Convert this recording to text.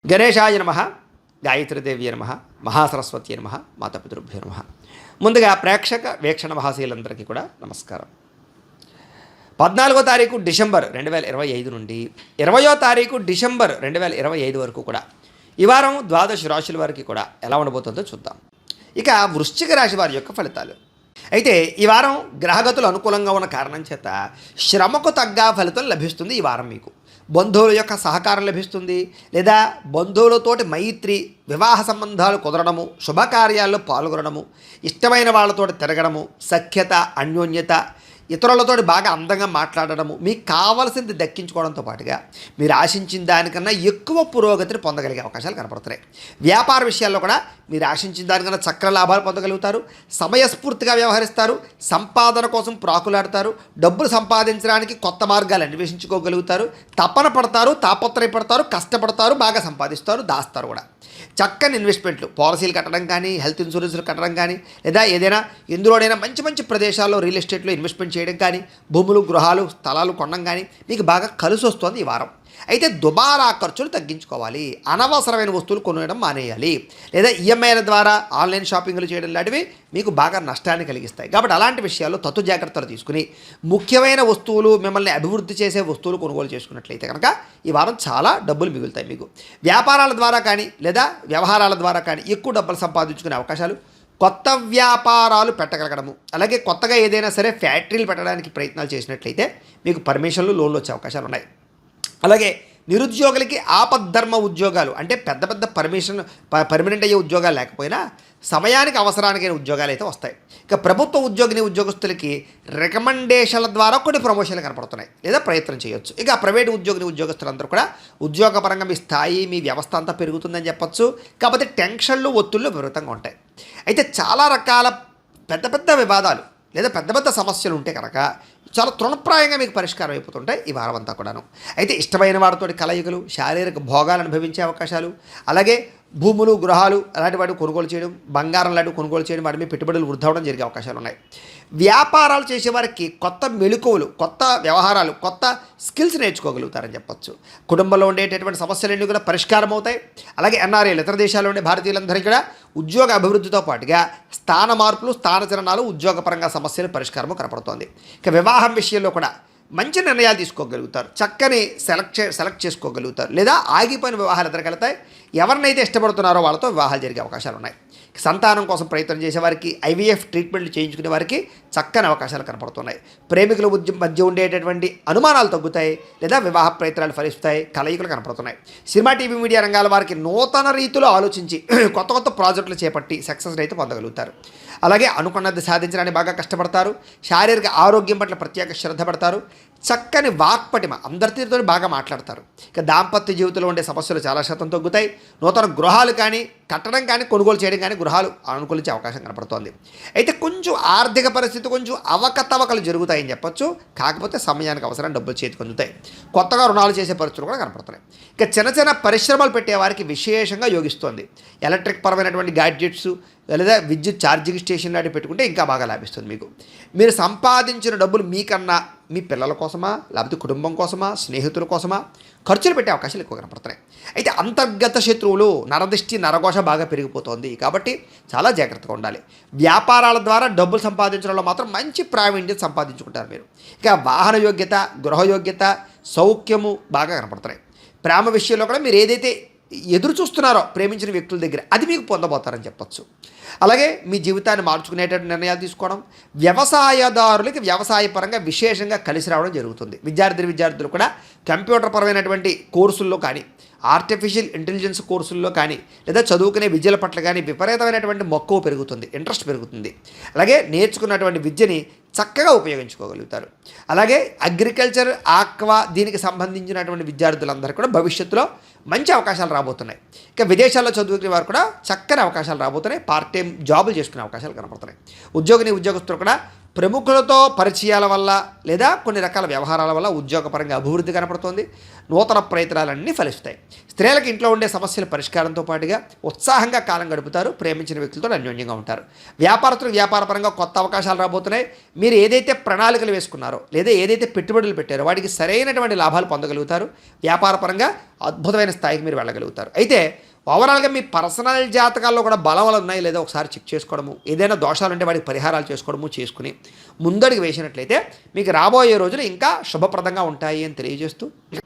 గణేశాయ నమః, గాయత్రీదేవ్య నమః, మహాసరస్వతి నమః, మాతాపితృభ్యో నమః. ముందుగా ప్రేక్షక వీక్షణ మహాశీలందరికీ కూడా నమస్కారం. 14వ తారీఖు డిసెంబర్ 2025 నుండి 20వ తారీఖు డిసెంబర్ 2025 వరకు కూడా ఈ వారం ద్వాదశ రాశుల వారికి కూడా ఎలా ఉండబోతుందో చూద్దాం. ఇక వృశ్చిక రాశి వారి యొక్క ఫలితాలు. అయితే ఈ వారం గ్రహగతులు అనుకూలంగా ఉన్న కారణం చేత శ్రమకు తగ్గ ఫలితం లభిస్తుంది. ఈ వారం మీకు బంధువుల యొక్క సహకారం లభిస్తుంది, లేదా బంధువులతోటి మైత్రి, వివాహ సంబంధాలు కుదరడము, శుభకార్యాల్లో పాల్గొనడము, ఇష్టమైన వాళ్ళతోటి తిరగడము, సఖ్యత, అన్యోన్యత, ఇతరులతోటి బాగా అందంగా మాట్లాడడము, మీకు కావలసింది దక్కించుకోవడంతో పాటుగా మీరు ఆశించిన దానికన్నా ఎక్కువ పురోగతిని పొందగలిగే అవకాశాలు కనపడుతున్నాయి. వ్యాపార విషయాల్లో కూడా మీరు ఆశించిన దానికన్నా చక్ర లాభాలు పొందగలుగుతారు, సమయస్ఫూర్తిగా వ్యవహరిస్తారు, సంపాదన కోసం ప్రాకులాడతారు, డబ్బులు సంపాదించడానికి కొత్త మార్గాలు అన్వేషించుకోగలుగుతారు, తపన పడతారు, తాపత్రయపడతారు, కష్టపడతారు, బాగా సంపాదిస్తారు, దాస్తారు కూడా. చక్కని ఇన్వెస్ట్మెంట్లు, పాలసీలు కట్టడం కానీ, హెల్త్ ఇన్సూరెన్స్లు కట్టడం కానీ, లేదా ఏదైనా ఎందులోనైనా మంచి మంచి ప్రదేశాల్లో రియల్ ఎస్టేట్లో ఇన్వెస్ట్మెంట్ చేయడం కానీ, భూములు, గృహాలు, స్థలాలు కొనడం కానీ మీకు బాగా కలిసి వస్తుంది ఈ వారం. అయితే దుబారా ఖర్చులు తగ్గించుకోవాలి, అనవసరమైన వస్తువులు కొనడం మానేయాలి, లేదా ఈఎంఐల ద్వారా ఆన్లైన్ షాపింగ్లు చేయడం లాంటివి మీకు బాగా నష్టాన్ని కలిగిస్తాయి. కాబట్టి అలాంటి విషయాల్లో తత్తు జాగ్రత్తలు తీసుకుని ముఖ్యమైన వస్తువులు, మిమ్మల్ని అభివృద్ధి చేసే వస్తువులు కొనుగోలు చేసుకున్నట్లయితే కనుక ఈ వారం చాలా డబ్బులు మిగులుతాయి మీకు. వ్యాపారాల ద్వారా కానీ, లేదా వ్యవహారాల ద్వారా కానీ ఎక్కువ డబ్బులు సంపాదించుకునే అవకాశాలు, కొత్త వ్యాపారాలు పెట్టగలగడము, అలాగే కొత్తగా ఏదైనా సరే ఫ్యాక్టరీలు పెట్టడానికి ప్రయత్నాలు చేసినట్లయితే మీకు పర్మిషన్లు, లోన్లు వచ్చే అవకాశాలు ఉన్నాయి. అలాగే నిరుద్యోగులకి ఆపద్ధర్మ ఉద్యోగాలు, అంటే పెద్ద పెద్ద పర్మనెంట్ అయ్యే ఉద్యోగాలు లేకపోయినా సమయానికి అవసరానికైన ఉద్యోగాలు అయితే వస్తాయి. ఇక ప్రభుత్వ ఉద్యోగస్తులకి రికమెండేషన్ల ద్వారా కొన్ని ప్రమోషన్లు కనపడుతున్నాయి, లేదా ప్రయత్నం చేయొచ్చు. ఇక ప్రైవేటు ఉద్యోగస్తులందరూ కూడా ఉద్యోగపరంగా మీ స్థాయి, మీ వ్యవస్థ అంతా పెరుగుతుందని చెప్పొచ్చు. కాకపోతే టెన్షన్లు, ఒత్తిళ్ళు విపరీతంగా ఉంటాయి. అయితే చాలా రకాల పెద్ద పెద్ద వివాదాలు లేదా పెద్ద పెద్ద సమస్యలు ఉంటే కనుక చాలా తృణప్రాయంగా మీకు పరిష్కారం అయిపోతుంటాయి ఈ వారం అంతా కూడాను. అయితే ఇష్టమైన వారితోటి కలయికలు, శారీరక భోగాలు అనుభవించే అవకాశాలు, అలాగే భూములు, గృహాలు అలాంటి వాటిని కొనుగోలు చేయడం, బంగారం లాంటివి కొనుగోలు చేయడం, వాటి మీద పెట్టుబడులు వృద్ధి అవ్వడం జరిగే అవకాశాలు ఉన్నాయి. వ్యాపారాలు చేసేవారికి కొత్త మెళుకువలు, కొత్త వ్యవహారాలు, కొత్త స్కిల్స్ నేర్చుకోగలుగుతారని చెప్పొచ్చు. కుటుంబంలో ఉండేటటువంటి సమస్యలన్నీ కూడా పరిష్కారం అవుతాయి. అలాగే ఎన్ఆర్ఐలు, ఇతర దేశాల్లో ఉండే భారతీయులందరికీ కూడా ఉద్యోగ అభివృద్ధితో పాటుగా స్థాన మార్పులు, స్థానచలనాలు, ఉద్యోగపరంగా సమస్యలు పరిష్కారము కనపడుతోంది. ఇక వివాహం విషయంలో కూడా మంచి నిర్ణయాలు తీసుకోగలుగుతారు, చక్కని సెలెక్ట్ చేసుకోగలుగుతారు, లేదా ఆగిపోయిన వివాహాలు ఎదురుకెళ్తాయి. ఎవరినైతే ఇష్టపడుతున్నారో వాళ్ళతో వివాహాలు జరిగే అవకాశాలు ఉన్నాయి. సంతానం కోసం ప్రయత్నం చేసేవారికి, ఐవీఎఫ్ ట్రీట్మెంట్లు చేయించుకునే వారికి చక్కని అవకాశాలు కనపడుతున్నాయి. ప్రేమికుల మధ్య ఉండేటటువంటి అనుమానాలు తగ్గుతాయి, లేదా వివాహ ప్రయత్నాలు ఫలిస్తాయి, కలయికలు కనపడుతున్నాయి. సినిమా, టీవీ, మీడియా రంగాల వారికి నూతన రీతిలో ఆలోచించి కొత్త కొత్త ప్రాజెక్టులు చేపట్టి సక్సెస్ అయితే పొందగలుగుతారు. అలాగే అనుకున్నది సాధించడానికి బాగా కష్టపడతారు, శారీరక ఆరోగ్యం పట్ల ప్రత్యేక శ్రద్ధ పడతారు, చక్కని వాక్పటిమ, అందరితో బాగా మాట్లాడతారు. ఇక దాంపత్య జీవితంలో ఉండే సమస్యలు చాలా శాతం తగ్గుతాయి. నూతన గృహాలు కానీ కట్టడం కానీ కొనుగోలు చేయడం కానీ గృహాలు అనుకూలించే అవకాశం కనపడుతోంది. అయితే కొంచెం ఆర్థిక పరిస్థితి కొంచెం అవకతవకలు జరుగుతాయని చెప్పొచ్చు. కాకపోతే సమయానికి అవసరం డబ్బులు చేతికి అందుతాయి. కొత్తగా రుణాలు చేసే పరిస్థితులు కూడా కనపడుతున్నాయి. ఇక చిన్న చిన్న పరిశ్రమలు పెట్టేవారికి విశేషంగా యోగిస్తోంది. ఎలక్ట్రిక్ పరమైనటువంటి గ్యాడ్జెట్స్, లేదా విద్యుత్ ఛార్జింగ్ స్టేషన్ లాంటివి పెట్టుకుంటే ఇంకా బాగా లాభిస్తుంది మీకు. మీరు సంపాదించిన డబ్బులు మీకన్నా మీ పిల్లల కోసమా, లేకపోతే కుటుంబం కోసమా, స్నేహితుల కోసమా ఖర్చులు పెట్టే అవకాశాలు ఎక్కువ కనపడుతున్నాయి. అయితే అంతర్గత శత్రువులు, నరదిష్టి, నరఘోష బాగా పెరిగిపోతుంది. కాబట్టి చాలా జాగ్రత్తగా ఉండాలి. వ్యాపారాల ద్వారా డబ్బులు సంపాదించడంలో మాత్రం మంచి ప్రావీణ్యం సంపాదించుకుంటారు మీరు. ఇక వాహన యోగ్యత, గృహయోగ్యత, సౌఖ్యము బాగా కనపడుతున్నాయి. ప్రేమ విషయంలో కూడా మీరు ఏదైతే ఎదురు చూస్తున్నారో ప్రేమించిన వ్యక్తుల దగ్గర, అది మీకు పొందబోతారని చెప్పొచ్చు. అలాగే మీ జీవితాన్ని మార్చుకునేటటువంటి నిర్ణయాలు తీసుకోవడం, వ్యవసాయదారులకి వ్యవసాయపరంగా విశేషంగా కలిసి రావడం జరుగుతుంది. విద్యార్థులు కూడా కంప్యూటర్ పరమైనటువంటి కోర్సుల్లో కానీ, ఆర్టిఫిషియల్ ఇంటెలిజెన్స్ కోర్సుల్లో కానీ, లేదా చదువుకునే విద్యల పట్ల కానీ విపరీతమైనటువంటి మక్కువ పెరుగుతుంది, ఇంట్రెస్ట్ పెరుగుతుంది. అలాగే నేర్చుకున్నటువంటి విద్యని చక్కగా ఉపయోగించుకోగలుగుతారు. అలాగే అగ్రికల్చర్, ఆక్వా, దీనికి సంబంధించినటువంటి విద్యార్థులందరూ కూడా భవిష్యత్తులో మంచి అవకాశాలు రాబోతున్నాయి. ఇక విదేశాల్లో చదువుకునే వారు కూడా చక్కని అవకాశాలు రాబోతున్నాయి. పార్ట్ టైం జాబులు చేసుకునే అవకాశాలు కనపడుతున్నాయి. ఉద్యోగస్తులు కూడా ప్రముఖులతో పరిచయాల వల్ల, లేదా కొన్ని రకాల వ్యవహారాల వల్ల ఉద్యోగపరంగా అభివృద్ధి కనపడుతుంది. నూతన ప్రయత్నాలన్నీ ఫలిస్తాయి. స్త్రీలకు ఇంట్లో ఉండే సమస్యల పరిష్కారంతో పాటుగా ఉత్సాహంగా కాలం గడుపుతారు, ప్రేమించిన వ్యక్తులతో అన్యోన్యంగా ఉంటారు. వ్యాపారస్తులకు వ్యాపారపరంగా కొత్త అవకాశాలు రాబోతున్నాయి. మీరు ఏదైతే ప్రణాళికలు వేసుకున్నారో, లేదా ఏదైతే పెట్టుబడులు పెట్టారో వాటికి సరైనటువంటి లాభాలు పొందగలుగుతారు. వ్యాపారపరంగా అద్భుతమైన స్థాయికి మీరు వెళ్ళగలుగుతారు. అయితే ఓవరాల్గా మీ పర్సనల్ జాతకాల్లో కూడా బలములు ఉన్నాయి లేదా ఒకసారి చెక్ చేసుకోవడము, ఏదైనా దోషాలు ఉంటే వాటికి పరిహారాలు చేసుకోవడము చేసుకుని ముందడుగు వేసినట్లయితే మీకు రాబోయే రోజులు ఇంకా శుభప్రదంగా ఉంటాయి అని తెలియజేస్తూ